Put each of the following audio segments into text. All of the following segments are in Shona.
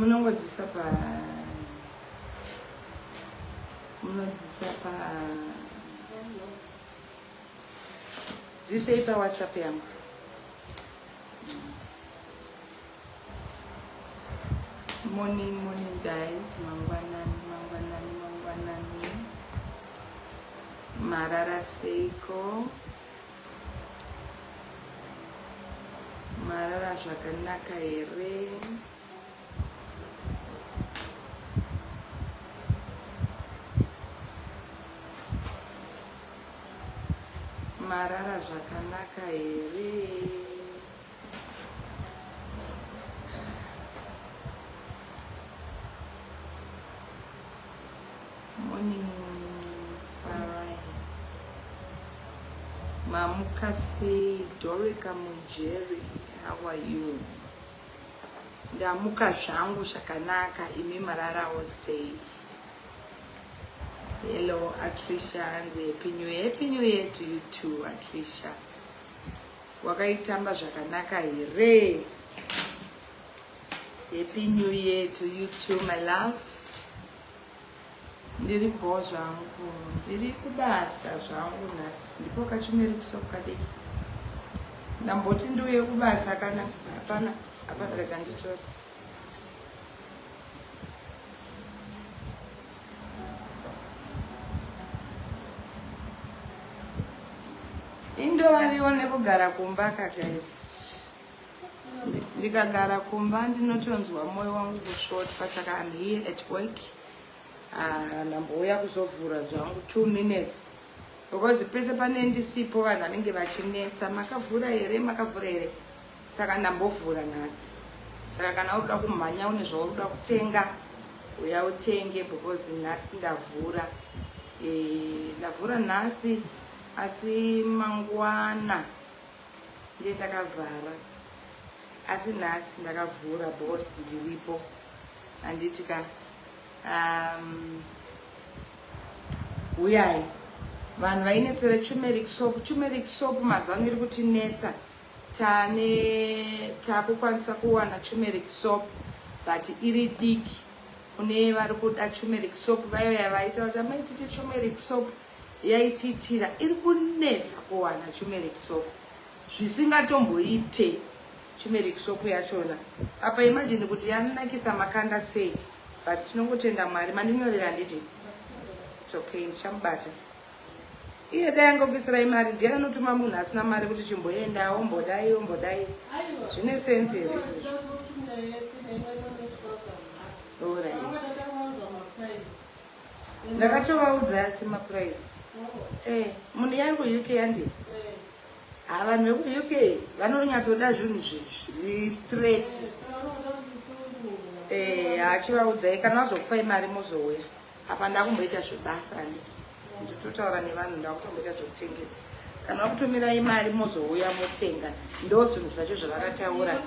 munongodzisa pa dzisei pa WhatsApp yangu. Morning guys, mangwanani. Marara seiko. Marara zvakanaka here. Marara zvakanaka here. Morning Farai. Mamukasi Dorika Mujeri, how are you? Ndamuka zvangu zvakanaka, imi marara osei. Hello Atrisha, and happy new year to you too, Atrisha. Wakaitamba zvakanaka here. Happy new year to you too, my love. Ndiri bo zvangu, ndiri kubasa zvangu nhasi. Ndipo kachumeri kusokadeki. Ndamboti ndiuye kubasa kana hapana rega nditori. Indovaviwo nekugara kumba guys. Ndikagara kumba ndinotonzwa moyo wangu kushota, saka I'm here at work. Ndambouya kuzovhura zvangu 2 minutes. Because pese pane ndisipo vanhu vanenge vachinetsa, makavhura here. Saka ndambovhura nhasi. Saka kana uda kumhanya une zvauda kutenga, uya utenge because nhasi ndavhura. Ndavhura nhasi asi mangwana ndiye ndakavhara. Asi nhasi ndakavhura boss ndiripo. Anditika uyai vanhu vainetsera turmeric soap mazano iri kutinetsa. Takukwanisa kuwana turmeric soap but iri diki. Kune vari kuda turmeric soap vaya vaita kuti amaititi turmeric soap yaititira, iri kunetsa kuwana turmeric soap zvisingatomboite turmeric soap yachona. Apa imagine kuti yanakisa makanda sei. But tinongotenda Mwari. Mandinyorera nditi it's okay, ndichamubata iye dai angobvisira imari. Ndiye anotuma munhu asina mari kuti chimboenda ombodai zvine sense here. Ndakatovaudza asi maprice. Munhu yari kuUK yandi. Vanhu vekuUK vanonyatsoda zvinhu zviri straight. Achivaudzai kana vazokupai mari muzouya. Apa ndakumboita zvebasa handiti. Nditotaura nevanhu ndakutomboita zvokutengesa. Kana vakutumirai mari muzouya motenga. Ndo zvinhu zvacho zvavakataura.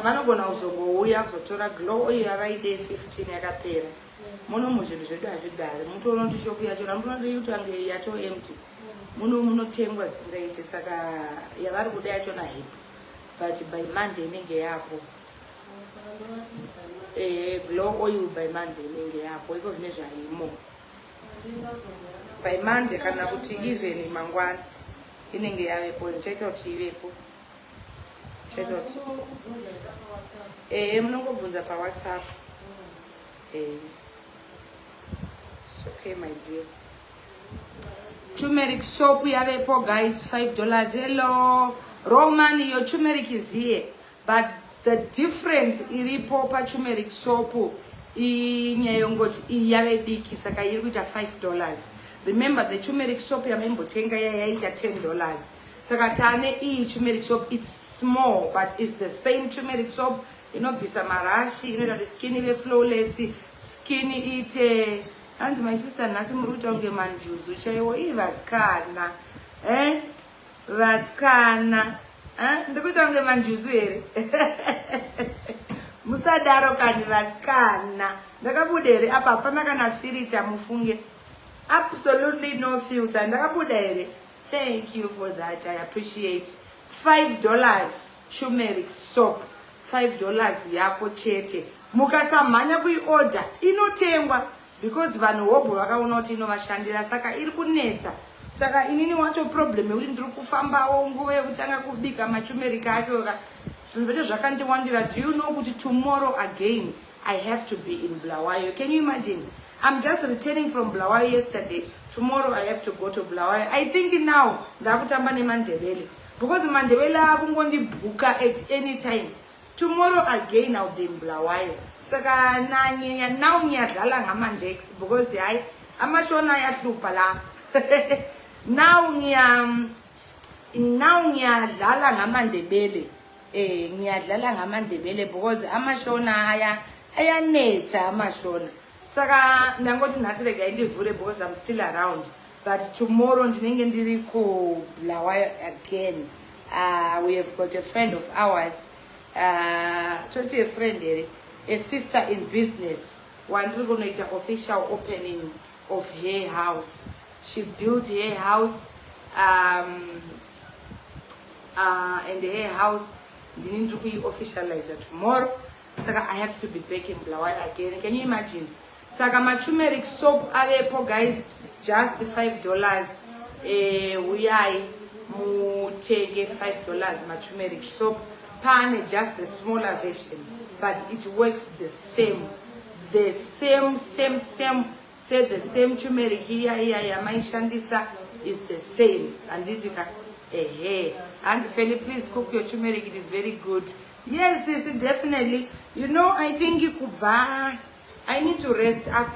Vanogona kuzongouya kuzotora glow oil yavaide 15 yakapera. Muno muzvinhu zvedu hazvigari. Mutoona kuti shopu yachona munoda kuti ange yato empty. Munotengwa zingaite, saka yavari kuda yachona hipo. But by Monday inenge yapo. Glow oil by Monday inenge yapo. Iko zvine zvaimo. By Monday kana kuti even mangwana inenge yavepo. Ndichaita kuti ivepo. Munongobvunza pa WhatsApp. It's okay my dear. Turmeric soap yavepo guys, $5. Hello Roman, your turmeric is here, but the difference iripo pa turmeric soap inyayongoti yave diki saka iri kuita $5. Remember the turmeric soap yamembotenga yaita $10. Saka tane turmeric soap, it's small but it's the same turmeric soap. Inobvisa marashi, inoita kuti skin ive flawless, skin ite. And my sister nasi muri kuita kunge manjuzu chaiwo vasikana. Vasikana. Ndikuita kunge manjuzu here. Musadaro kani vasikana. Ndakabuda here apa hapana kana filter mufunge. Absolutely no filter. Ndakabuda here. Thank you for that. I appreciate $5 turmeric soap $5 yako chete. Mukasamhanya kuiorder inotengwa because vanhu hobho vakaona kuti inovashandira saka iri kunetsa. Saka inini wacho problem yekuti ndiri kufambawo nguva yekutanga kubika maturmeric acho zvinhu zvacho zvakandiwandira. Do you know kuti tomorrow again I have to be in Bulawayo? Can you imagine? I'm just returning from Bulawayo yesterday. Tomorrow I have to go to Bulawayo. I think now ndakutamba neMandebele because Mandebele akungondibhuka at any time. Tomorrow again I'll be in Bulawayo. Saka now ngiyadlala ngamaNdex because hayi amashona ayahlupha la. Now ngiyadlala ngamaNdebele. Ngiyadlala ngamaNdebele because amashona ayanetha amashona. Saka ndangoti nasirega indivhure because I'm still around. But tomorrow ndinenge ndiri ku Bulawayo again. We have got a friend of ours. Totally a friend here, a sister in business. One we're going to official opening of her house. She built her house, and her house didn't to be officialized tomorrow. Saka I have to be back in Bulawayo again. Can you imagine? Saka my turmeric soap avepo guys, just $5. We are mutege $5 my turmeric soap. Pan just a smaller version, but it works the same. The same. Say the same turmeric here, Maishandisa is the same. And Ditika, and Feli, please cook your turmeric. It is very good. Yes, definitely. You know, I think you could buy. I need to rest. I've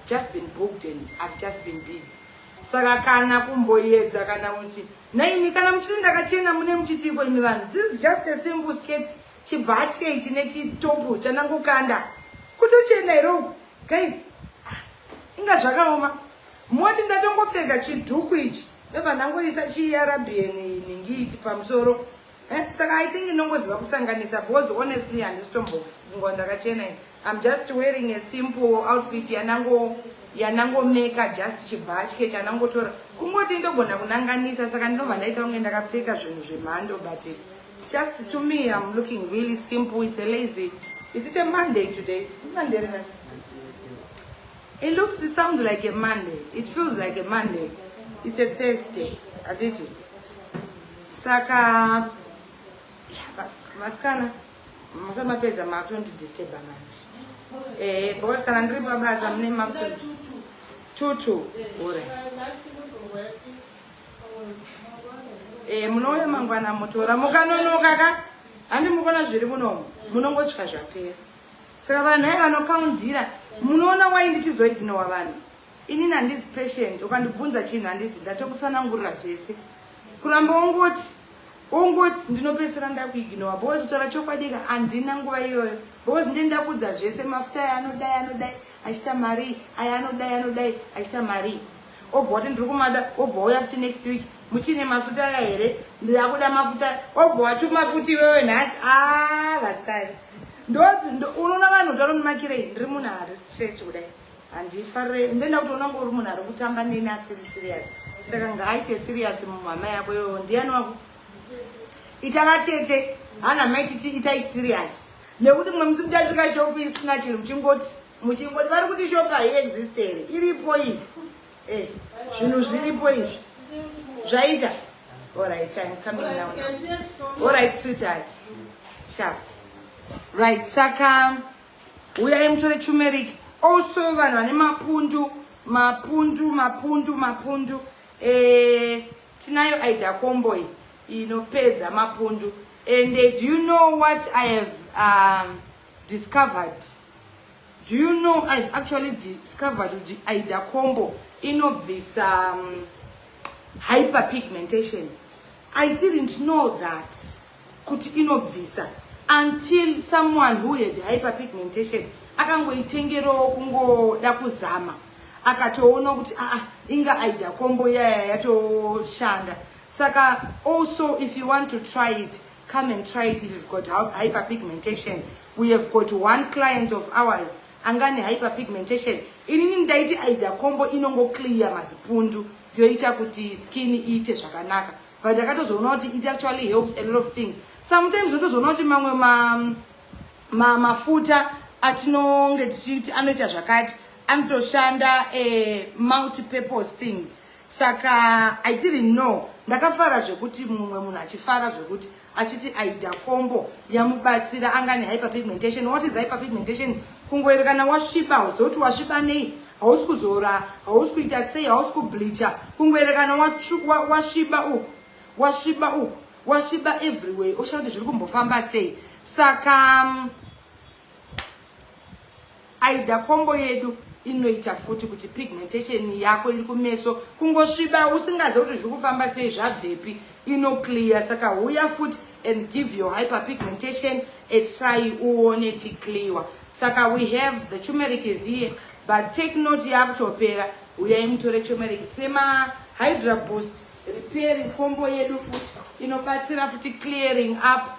just been booked and I've just been busy. Saka kana kumboyedza kana muchi naimi kana muchiri ndakachena mune muchitiko imi vanhu. This is just a simple skirt chibhatya chine chitopu chanangokanda kutochena iro guys. Inga zvakaoma moti ndatongopfeka chidhuku ichi beba ndangoisa chiarabian ningi ichi pamusoro. Saka I think inongoziva kusanganisa because honestly handisitombofunga ndakachena. I'm just wearing a simple outfit yanango meka just chibhatya chanangotora kungoti ndogona kunanganisa. Saka ndinobva ndaita kunge ndakapfeka zvinhu zvemhando, but it's just to me I'm looking really simple. It's a lazy. Is it a Monday today? Monday. It sounds like a Monday. It feels like a Monday. It's a Thursday. I did it. Saka maskana masama peza makundi disturb manje. Because kana ndiri babaza mune makundi tutu ore. Munoya mangwana motora mukanonoka ka handi mukona zviri munomu munongosvika zvapera. Saka vanhu vanokauntira munoona wai ndichizoignore vanhu. Inini handisi patient. Ukandibvunza chinhu handiti ndatokutsanangurira zvese. Kuramba ongoti ndinopesera ndakuignore because kutaura chokwadi handina nguva iyoyo. Because ndenda kudza zvese mafuta anodai achita mari aya anodai achita mari. Obva wati ndiri kumada obva uya futi next week muchine mafuta aya here ndakuda mafuta obva wati mafuta iwewe nhasi vasikari. Unoona vanhu taromumakirei ndiri munhu ari straight kudai handifarire ndenda kuti unanga uri munhu ari kutamba neni asiri serious. Saka ngaaite serious mumhama yako iyoyo. Ndiani wako ita vatete hana maititi itai serious nekuti mwe musi muchasvika shopu isina chinhu muchingoti vari kuti shopu haiexiste here iripo iyi. Zvinhu zviripo izvi zvaita. Alright, I'm coming now. Alright, sweetheart. Sharp. Right, saka uyai mutore turmeric. Also vanhu vane mapundu. Tinayo Aida Komboy inopedza mapundu. And do you know what I have discovered? Do you know I've actually discovered the Aida Combo this hyperpigmentation. I didn't know that could inobvisa until someone who had hyperpigmentation akangoitengero kungoda kuzama akatoona kuti inga Aida Combo yatoshanda. Saka also if you want to try it, come and try it if you've got hyperpigmentation. We have got one client of ours angane hyperpigmentation. Inini ndaiti Aida Combo inongo clear masipundu yoita kuti skin iite zvakanaka. But akatozoona kuti it actually helps a lot of things. sometimes unotozoona kuti mamwe mafuta atinonge tichiti anoita zvakati anotoshanda multi-purpose things. Saka I didn't know. Ndakafara zvekuti mumwe munhu achifara zvekuti achiti Aida Kombo yamubatsira angane hyperpigmentation. What is hyperpigmentation? Kungoerekana wasviba uzoti wasviba nei, hausi kuzora, hausi kuita sei, hausi kubleacha. Kungoerekana wasviba uku, wasviba uku, wasviba everywhere. Ushauti zviri kumbofamba sei. Saka Aida Kombo yedu inoita futi kuti pigmentation yako iri kumeso kungosviba usingazi kuti zviri kufamba sei zvabvepi ino clear. Saka uya futi and give your hyperpigmentation a try uone chiclear. Saka we have the turmeric is here, but take note yakutopera uya imutore turmeric. Sema Hydra Boost repairing combo yedu futi inobatsira futi clearing up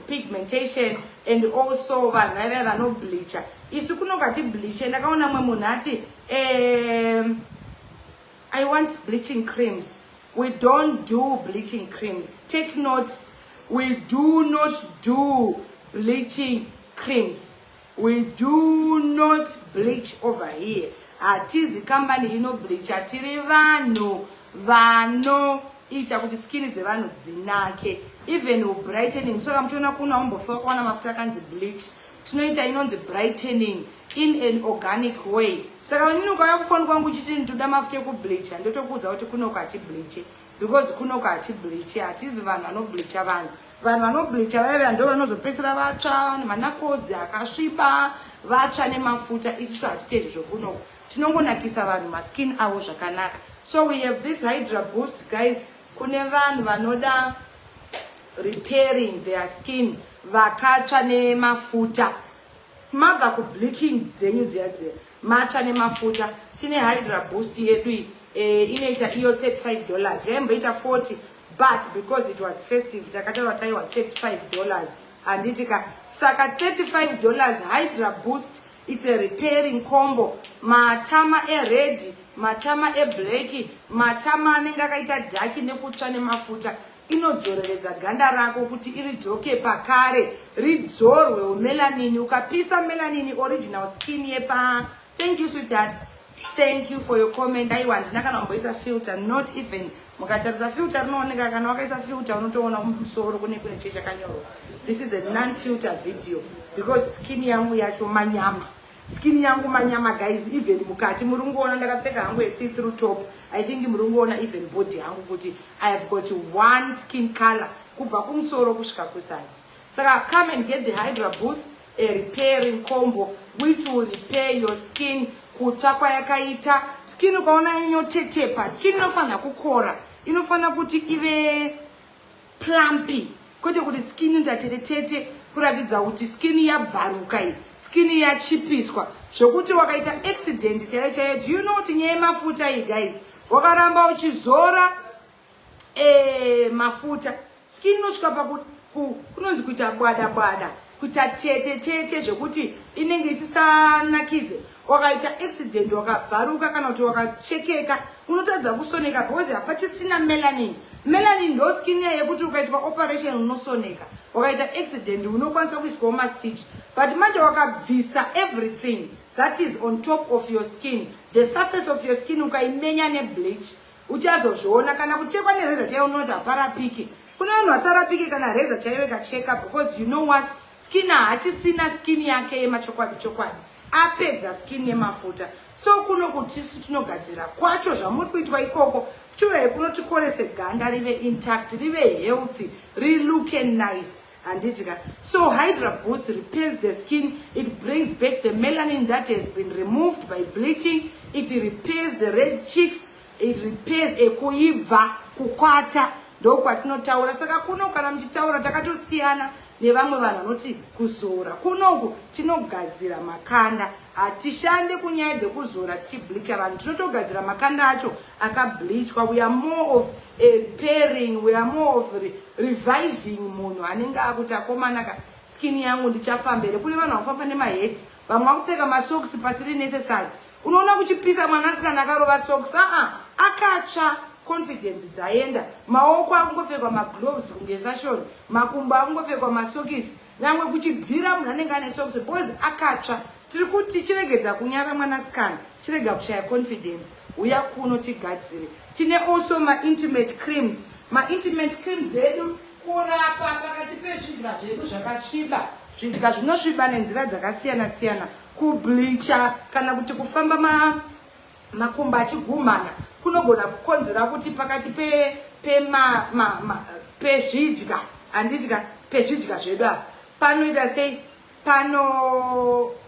pigmentation and also vanhu vano bleacher. Isu kunongati bleach ndakaona mwe munhu ati I want bleaching creams. We don't do bleaching creams. Take note, we do not do bleaching creams. We do not bleach over here. Atizi company ino bleach, atiri vanhu vanoita kuti skin dzevanhu dzinake. Even brightening. So kamtona kuna umbofa kuona mafuta kanzi bleach. Tinoita inonzi brightening in an organic way. Saka vanini ukauya kufoni kwangu uchiti ndoda mafuta ekubleacha, ndotokuudza kuti kunoku hatibleache, because kunoku hatibleache, hatizi vanhu vanobleacha vanhu. Vanhu vanobleacha vaya ndo vanozopesera vatsva, nemanakozi akasviba, vatsva nemafuta. Isusu hatitendi zvokunoku. Tinongonakisa vanhu maskin avo zvakanaka. So we have this Hydra Boost, guys. Kune vanhu vanoda repairing their skin, vakatsva nemafuta. Mabva kubleaching dzenyu dziya matsva nemafuta. Tine Hydra Boost yedu inoita iyo $35. Yemboita $40, but because it was festive takataura taiwa $35 handitika. Saka $35 Hydra Boost. It's a repairing combo. Matama red, matama black, matama anenge akaita dark nekutsva nemafuta. Inodzoreredza ganda rako kuti iridzoke pakare, ridzorwe melanin. Ukapisa melanin original skin yepa. Thank you sweetheart. Thank you for your comment. I want ndakana mboisa filter, not even mukatarisa filter rinooneka kana wakaisa filter unotoona musoro kune checha kanyoro. This is a non-filter video because skin yangu yacho manyama. Skin yangu manyama guys, even mukati murungoona ndakapfeka hangu see through top. I think murungoona even body yangu kuti I have got one skin color kubva kumusoro kusvika kusazi. Saka come and get the Hydra Boost, a repairing combo which will repair your skin. Kutsvakwa yakaita skin ukaona inotetepa, skin inofana kukora, inofana kuti ive plumpy, kwete kuti skin ndatetete kuratidza kuti skin yabvaruka iyi, skin yachipiswa zvokuti wakaita accident chaiyo. Do you know kuti nyaya mafuta iyi guys, wakaramba uchizora mafuta, skin inosvika kunonzi kuita bwada kuita tete zvokuti inenge isisanakidze. Wakaita accident wakabvaruka kana kuti wakachekeka unotadza kusoneka because hapachisina melanin. Melanin ndo skin yekuti ukaitwa operation unosoneka. Wakaita accident unokwanisa kuiswa mastitch, but manje wakabvisa everything that is on top of your skin, the surface of your skin, ukaimenya nebleach, uchazozviona kana kuchekwa nereza chaiyo unoti haparapiki. Kuna vanhu vasarapiki kana reza chaiyo ikacheka, because you know what, skin hachisina skin yake yemachokwadi apedza skin yemafuta. So kunokuti tinogadzira kwacho zvamuri kuitwa ikoko chure kunotikorese ganda rive intact, rive healthy, look nice. Anditika. So Hydra Boost repairs the skin. It brings back the melanin that has been removed by bleaching. It repairs the red cheeks. It repairs ekuibva kukwata. Ndo kwatinotaura. Saka kuno kana mchitaura takatosiyana nevamwe vanhu vanoti kuzora. Kunoku tinogadzira makanda. Hatishande kunyaya dzekuzora tichibleacha vanhu. Tinotogadzira makanda acho akableachwa. We are more of pairing, we are more of reviving munhu anenge akuti akomanaka skin yangu ndichafambere. Kune vanhu vanofamba nemahats, vamwe vakupfeka masocks pasiri necessary. Unoona kuchipisa mwanasikana akarova socks, akatsva confidence dzaenda, maoko akungopfekwa magloves kunge fashion, makumbo akungopfekwa masokisi, nyangwe kuchibvira munhu anenge ane sokisi because akatsva. Tiri kuti chiregedza kunyara mwanasikana, chirega kushaya confidence, uya kuno tigadzire. Tine also ma-intimate creams. Ma-intimate creams edu kurapa pakati pezvidya zvedu zvakasviba, zvidya zvinosviba nenzira dzakasiyana-siyana, kubleacha kana kuti kufamba makumbo achigumana kunogona kukonzera kuti pakati pezvidya, handidya pezvidya zvedu apa panoita sei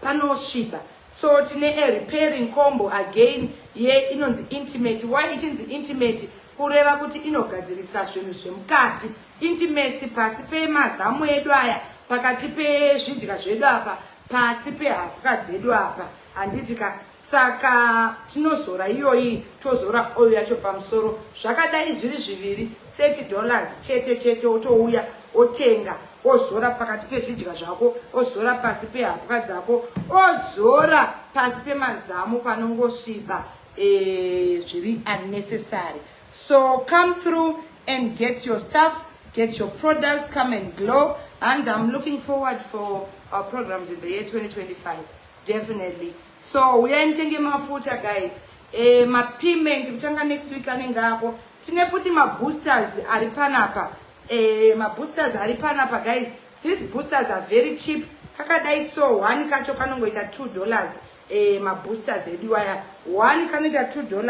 panosviba. So tine a repairing combo again ye inonzi intimate. Why ichinzi intimate? Kureva kuti inogadzirisa zvinhu zvemukati, intimacy pasi pemazamu edu aya, pakati pezvidya zvedu apa, pasi pehapwa dzedu apa, handitika. Saka tinozora iyoyi, tozora oil yacho pamusoro, zvakadai zviri zviviri, $30 chete otouya otenga, ozora pakati pezvidya zvako, ozora pasi pehapwa dzako, ozora pasi pemazamu panongosviba zviri unnecessary. So come through and get your stuff, get your products, come and glow. And I'm looking forward for our programs in the year 2025, definitely. So we are intending mafuta, guys. My payment kuchanga next week anengako. Tine futi ma boosters aripanapa. Ma boosters aripanapa, guys. These boosters are very cheap. Kakadai so one kacho kanongoita $2. Ma boosters ediwaya one kanoita $2.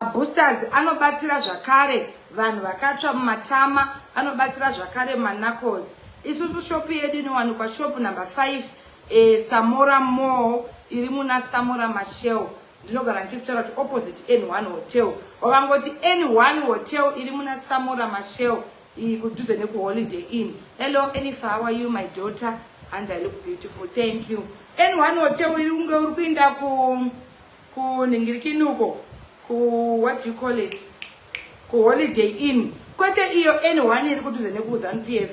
Ma boosters anobatsira zvakare vanhu vakatsva mumatama, anobatsira zvakare manacles. Isusu shop yedu inowanikwa shop number 5 Samora Mall, iri muna Samora Mashel. Ndinogara ndichitaura kuti opposite N1 Hotel. Wakangoti N1 Hotel iri muna Samora Mashel, kudhuze neku Holiday Inn. Hello Enifa, how are you my daughter? And I look beautiful, thank you. N1 Hotel iri unge uri kuinda ku ningirikinuko, ku what do you call it, ku Holiday Inn. Kwete iyo N1 iri kudhuze neku ZANU-PF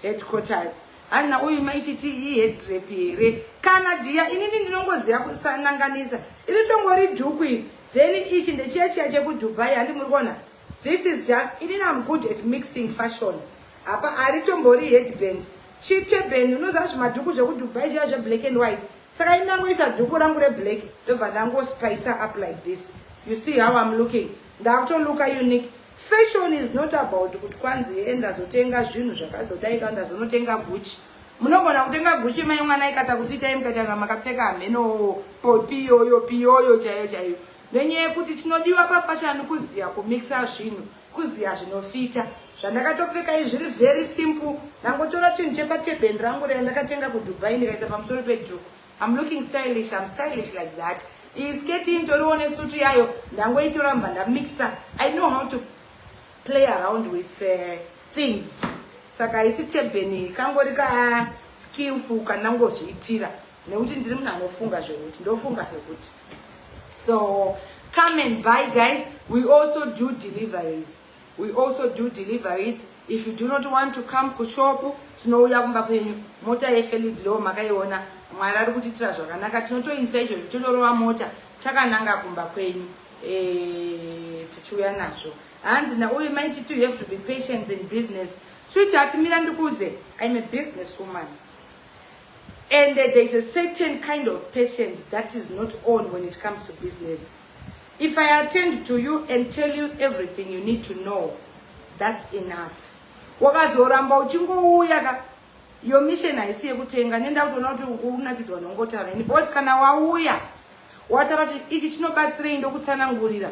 headquarters. Anna uyu maititi head rep here. Kana dia inini ndinongoziya kusananganisa. Iri tongori dhuku iri. Then ichi ndechiya cheku Dubai handi muri kuona. This is just inini I'm good at mixing fashion. Apa ari tombori headband. Chite band unoziva zvimadhuku zveku Dubai zviya zve black and white. Saka inangoisa dhuku rangu re black ndobva ndango spice up like this. You see how I'm looking. Ndakutoluka unique. Fashion is not about kuti kwanzi enda zotenga zvinhu zvakazodai kana zonotenga Gucci. Munogona kutenga Gucci mai mwana ikasa kufita imukatanga makapfeka meno piyoyo chaiyo. Nenyaya yekuti chinodiwa pa fashion kuziya kumixa zvinhu, kuziya zvinofita. Zvandakatopfeka izvi zviri very simple. Nangotora chinhu chepa tebend rangu rendakatenga ku Dubai ndikaisa pamusoro pedhuku. I'm looking stylish, I'm stylish like that. Isketi intorione sutu yayo, ndangoitora mbanda mixer. I know how to play around with things. Saka isi tebeni kangori ka skillful kanango zviitira nekuti ndiri munhu anofunga zvekuti ndofunga zvekuti. So come and buy, guys. We also do deliveries. If you do not want to come ku shop, tinouya kumba kwenyu. Mota yeFelid Law makaiona Mwari ari kutiitira zvakanaka. Tinotoisa izvo titorova mota takananga kumba kwenyu tichiuya nazvo. And now we might you have to be patient in business. Sweetheart, I'm a businesswoman. And there's a certain kind of patience that is not on when it comes to business. If I attend to you and tell you everything you need to know, that's enough. Wakazoramba uchingouya your mission haisi yekutenga nenda kutoona kuti unakidzwa nongotaura ini boss kana wauya wataura kuti ichi chinobatsirei ndokutsanangurira.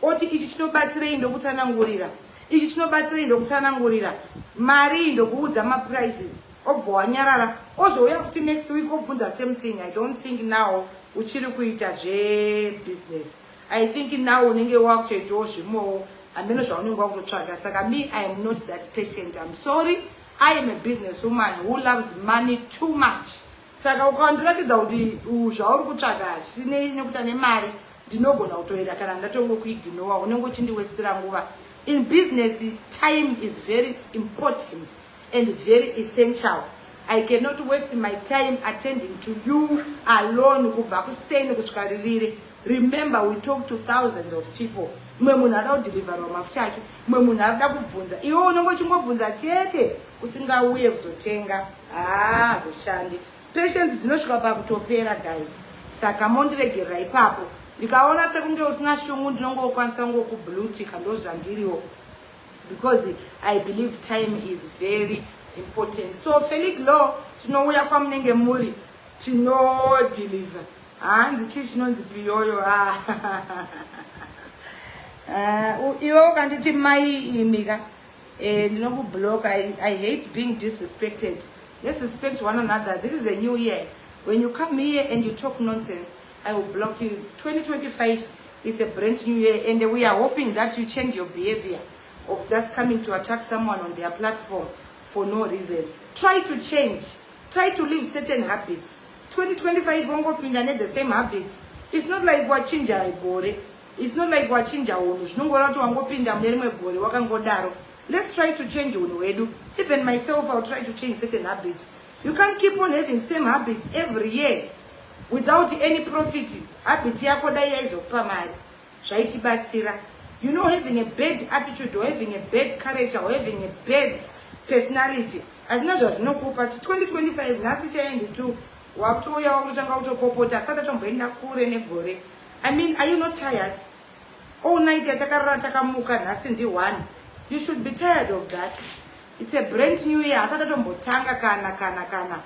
Oti ichi chinobatsirei ndokutsanangurira. Ichi chinobatsirei ndokutsanangurira. Mari ndokuudza ma prices. Obva wanyarara. Ozouya kuti next week obvunza same thing. I don't think now uchiri kuita zve business. I think now unenge wakutoitawo zvimwewo handino zvaunenge wakutotsvaga. Saka me, I am not that patient. I'm sorry. I am a businesswoman who loves money too much. Saka ukandiratidza kuti zvauri kutsvaga zvinei nekuti nemari ndinogona kutoenda kana ndatongokuignora unenge uchindiwesera nguva. In business, time is very important and very essential. I cannot waste my time attending to you alone kubva kuseni kusvika riviri. Remember, we talk to thousands of people. mwe munhu ada kudhilivharwa mafuta ake, mwe munhu ada kubvunza, iwe unongochingobvunza chete usingauye kuzotenga. Zvoshandi. Patience dzinosvika pakutopera guys. Saka mondiregerera ipapo. Ndikaona sekunge usina shungu ndinongokwanisa ngokublutika ndozvandiriwo. Because I believe time is very important. So Felix Law tinouya kwamunenge muri tinodeliver. Hanzi chii chinonzi piyoyo. Iwe ukanditi mai imika ndinokublock. I hate being disrespected. Let's respect one another. This is a new year. When you come here and you talk nonsense, I will block you. 2025 is a brand new year, and we are hoping that you change your behavior of just coming to attack someone on their platform for no reason. Try to change. Try to live certain habits. 2025 won't go in the same habits. It's not like wachinja ibore. It's not like wachinja unu. Shnungora tu wango pinda mlerime bore wakangodaro. Let's try to change unu. Even myself, I'll try to change certain habits. You can't keep on having same habits every year without any profit. Habit yako daya izokupa mali. Zvaitibatsira. You know, having a bad attitude or having a bad character or having a bad personality. As much as no property 2025 nasi chaendi tu wakutoya wakutanga kutopopota sata tomboenda kure nebhore. I mean, are you not tired? All night yatakarara takamuka nasi ndi one. You should be tired of that. It's a brand new year. Asata tombotanga kana.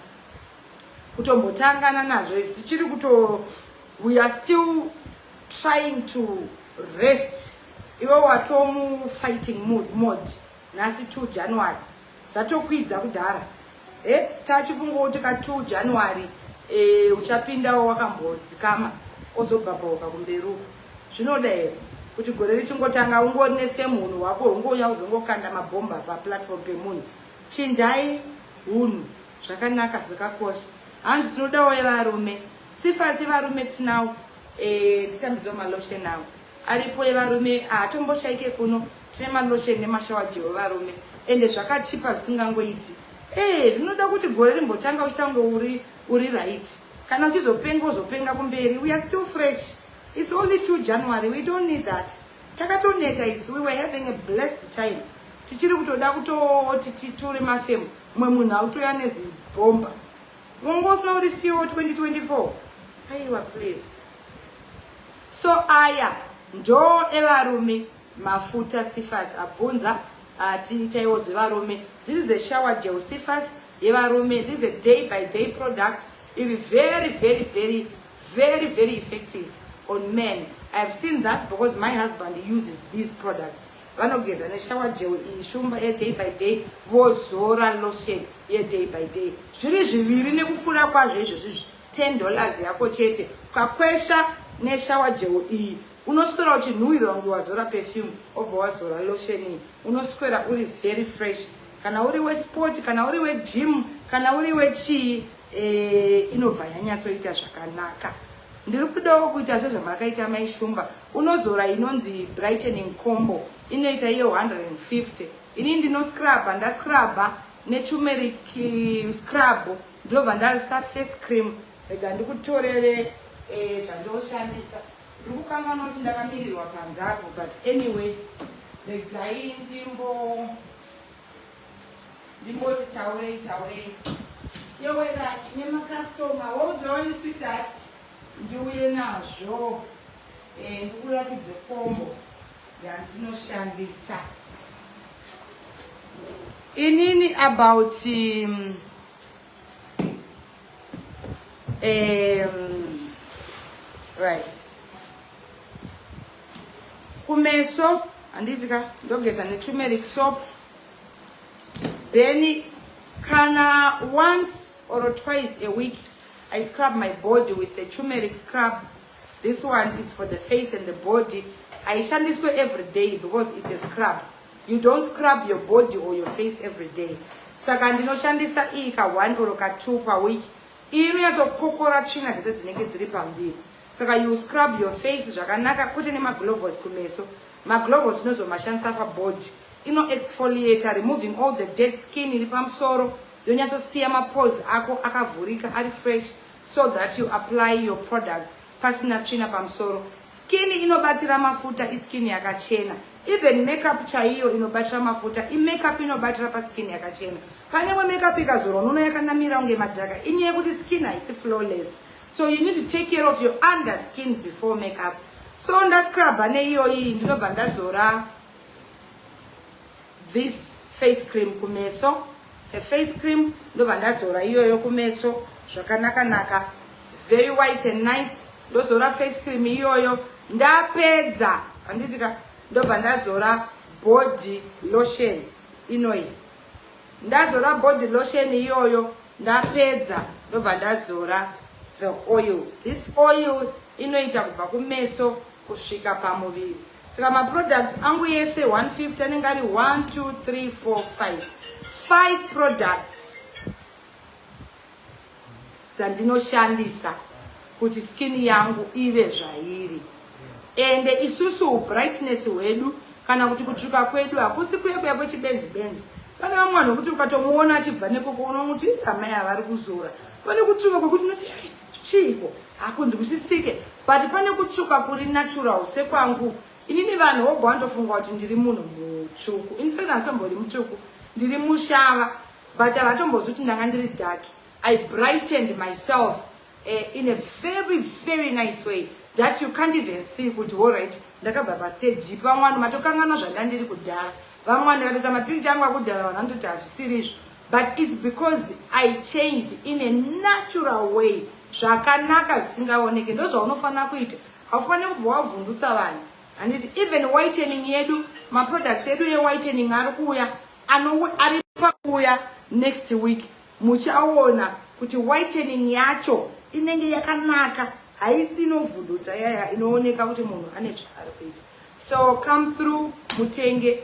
Kutombotanga nazvo. Tichiri kuto, we are still trying to rest. Iwe watomu fighting mode. Nasi 2 January. Zvatokwidza kudhara. Tachifunga kuti ka 2 January uchapinda wakambodzikama ozobhabhauka kumberi. Zvinoda here kuti gore richingotanga ungori nesemunhu wako ungouya uzongokanda mabhomba paplatform pemunhu. Chinjai hunhu zvakanaka zvakakosha. Hanzi tinodawo evarume. Sifasi varume tinawo. Nditambidzo malotion nawo. Aripo evarume atomboshaike kuno. Tine malotion nemashower gel evarume. Ende zvakachipa zvisingangoiti. Zvinoda kuti gore rimbotanga uchange uri right. Kana uchizopenga uzopenga kumberi. We are still fresh. It's only 2 January. We don't need that. Takatoneta is we were having a blessed time. Tichiri kutoda kutoti titure mafemu. Mwe munhu autoya nezibhomba. Wongosina uri CEO 2024. Aiwa please. So aya ndo evarume mafuta Sifas abvunza tiitaiwo zvevarume. This is a shower gel Sifas yevarume. This is a day by day product. It is very effective on men. I've seen that because my husband uses these products. Vanogeza ne shower gel ishumba day by day, vozora lotion day by day. Zviri zviviri nekukura kwazvo izvozvo $10 yako chete. Ukakwesha ne shower gel iyi unoswera uchinhuhwira kunge wazora perfume obva wazora lotion iyi. Unoswera uri very fresh. Kana uri wesport, kana uri wegym, kana uri wechii inobva yanyatsoita zvakanaka. Ndiri kudawo kuita zvezvamakaita maishumba. Unozora inonzi brightening combo. Inoita iyo 150. Ini ndinoscrubba, ndascrubba neturmeric scrub. Ndobva ndaisa face cream. Rega ndikutorere zvandoshandisa. Ndiri kukanganwa kuti ndakamirirwa panzako, but anyway, regai ndimboti taurei. Yowera nemakastoma wodoni sweetheart. Ndiuye nazvo ndikuratidze kombo yandinoshandisa. Inini about right. Kumeso anditika ndogeza neturmeric soap. Then kana once or twice a week I scrub my body with a turmeric scrub. This one is for the face and the body. I shandiswe every day because it's a scrub. You don't scrub your body or your face every day. Saka ndinoshandisa iyi ka 1 or ka 2 per week. Inonyatokokora tsvina dzese dzinenge dziri pambiri. Saka you scrub your face zvakanaka kuti nemaglovos kumeso. Maglovos unozomashandisa pabody. Ino exfoliator, removing all the dead skin iri pamusoro. Yonyatsosiya mapores ako akavhurika ari fresh, so that you apply your products pasina tsvina pamusoro. Skin inobatira mafuta iskin yakachena. Even makeup chaiyo inobatira mafuta, makeup inobatira pa skin yakachena. Pane makeup ikazora unoona yakanamira unge madhaka, inyaya kuti skin haisi flawless. So you need to take care of your under skin before makeup. So ndascrub neiyoyi ndinobva ndazora this face cream kumeso. Se face cream ndobva ndazora iyoyo kumeso zvakanaka. It's very white and nice. Ndozora face cream iyoyo ndapedza anditika ndobva ndazora body lotion inoyi. Ndazora body lotion iyoyo ndapedza ndobva ndazora the oil. This oil inoita kubva kumeso kusvika pamuviri. Saka ma products angu yese 150 anenge ari 1 2 3 4 5 products dzandinoshandisa kuti skin yangu ive zvairi. Ende isusu brightness hwedu kana kuti kutsvuka kwedu hakusi kuya kwechibenzi. Pane vamwe vanhu kuti ukatomuona achibva nekoko unoona kuti amai avari kuzora. Pane kutsvuka kwekuti unoti chiko hakunzi kusisike, but pane kutsvuka kuri natural sekwangu. Inini vanhu vobva vandofunga kuti ndiri munhu mutsvuku. In fact hatombori mutsvuku, ndiri mushava, but havatombozvi kuti ndanga ndiri dark. I brightened myself in a very, very nice way that you can't even see kuti alright ndakabva pastage. Vamwe vanhu matokanganwa zvandandiri kudhara. Vamwe vanhu vakatoisa mapicture angu akudhara vanhu vanototi hazvisiri izvo. But it's because I changed in a natural way. Zvakanaka zvisingaoneke ndozvaunofanira kuita. Haufaniri kubva wavhundutsa vanhu. And even whitening yedu, ma products yedu ye whitening ari kuuya, ari pakuya next week. Muchaona kuti whitening yacho inenge yakanaka, haisi inovhundutsa yaya inooneka kuti munhu ane zvaari kuita. So come through mutenge.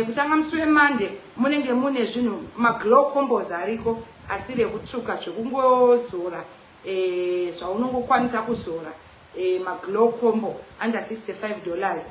Kutanga musi weMonday munenge mune zvinhu ma glow combos ariko asiri ekutsvuka zvekungozora zvaunongokwanisa kuzora. Ma glow combo under $65.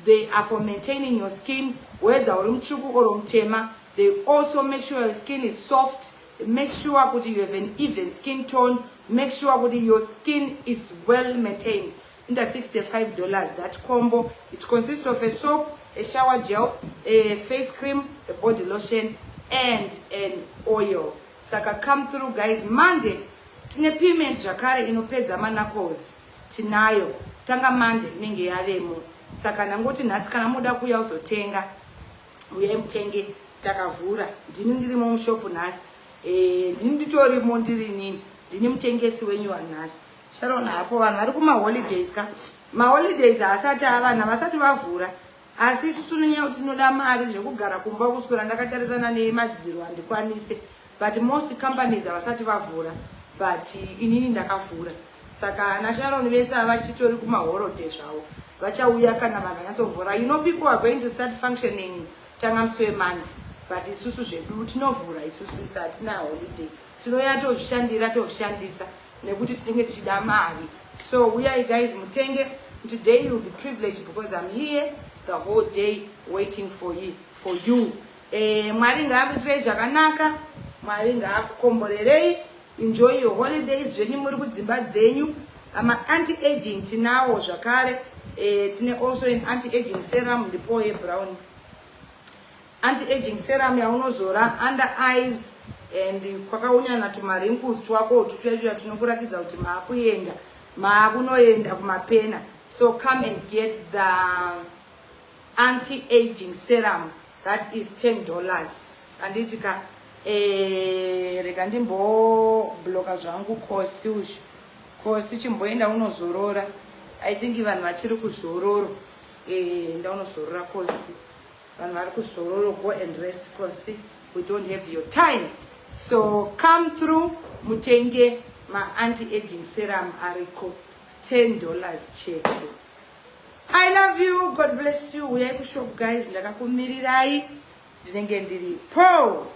They are for maintaining your skin, whether uri mutsvuku or mutema. They also make sure your skin is soft, make sure that you have an even skin tone, make sure that your skin is well maintained. Under $65, that combo. It consists of a soap, a shower gel, a face cream, a body lotion, and an oil. Saka come through guys. Monday tine payment zvakare inopedza manakos. Tinayo tanga Monday inenge yavemo. Saka ndangoti nhasi kana muda kuya uzotenga uyai mutenge takavhura. Ndini ndirimo mushopu nhasi. Ndini nditorimo ndiri nini. Ndini mutengesi wenyu wanhasi. Sharona hapo vanhu vari kuma holidays ka. Ma holidays asati avana vasati vavhura. Asi isusu nenyaya kuti tinoda mari zvekugara kumba kuswera ndakatarisana nemadziro andikwanise. But most companies havasati vavhura. But inini ndakavhura. Saka naSharon vese avachitori kuma holiday zvavo. Vachauya kana vanhu vanyatsobvura. You know people are going to start functioning tanga musi weMonday. But isusu zvedu tinovhura isusu isatina holiday. Tinoya tozvishandira tozvishandisa nekuti tinenge tichida mari. So we are guys mutenge. Today you will be privileged because I'm here the whole day waiting for you. Mwari ngaakuitirei zvakanaka, Mwari ngaakukomborerei. Enjoy your holidays zvenyu muri kudzimba dzenyu. Anti-aging tinawo zvakare. Tine also an anti-aging serum ndipo brown. Anti-aging serum yaunozora under eyes and kwakaunyana tumarinkles twako tutuyatuya tunokurakidza kuti maakunoenda kumapena. So come and get the anti-aging serum that is $10. Anditika rega ndimbo bloka zvangu kosi ushu. Kosi chimboenda unozorora. I think vanhu vachiri kuzororo. Ndaunozorora kosi. Vanhu vari kuzororo, go and rest kosi. We don't have your time. So come through mutenge ma anti-aging serum ariko $10 chete. I love you. God bless you. Uyai kushop guys. Ndakakumirirai. Ndinenge ndiripo.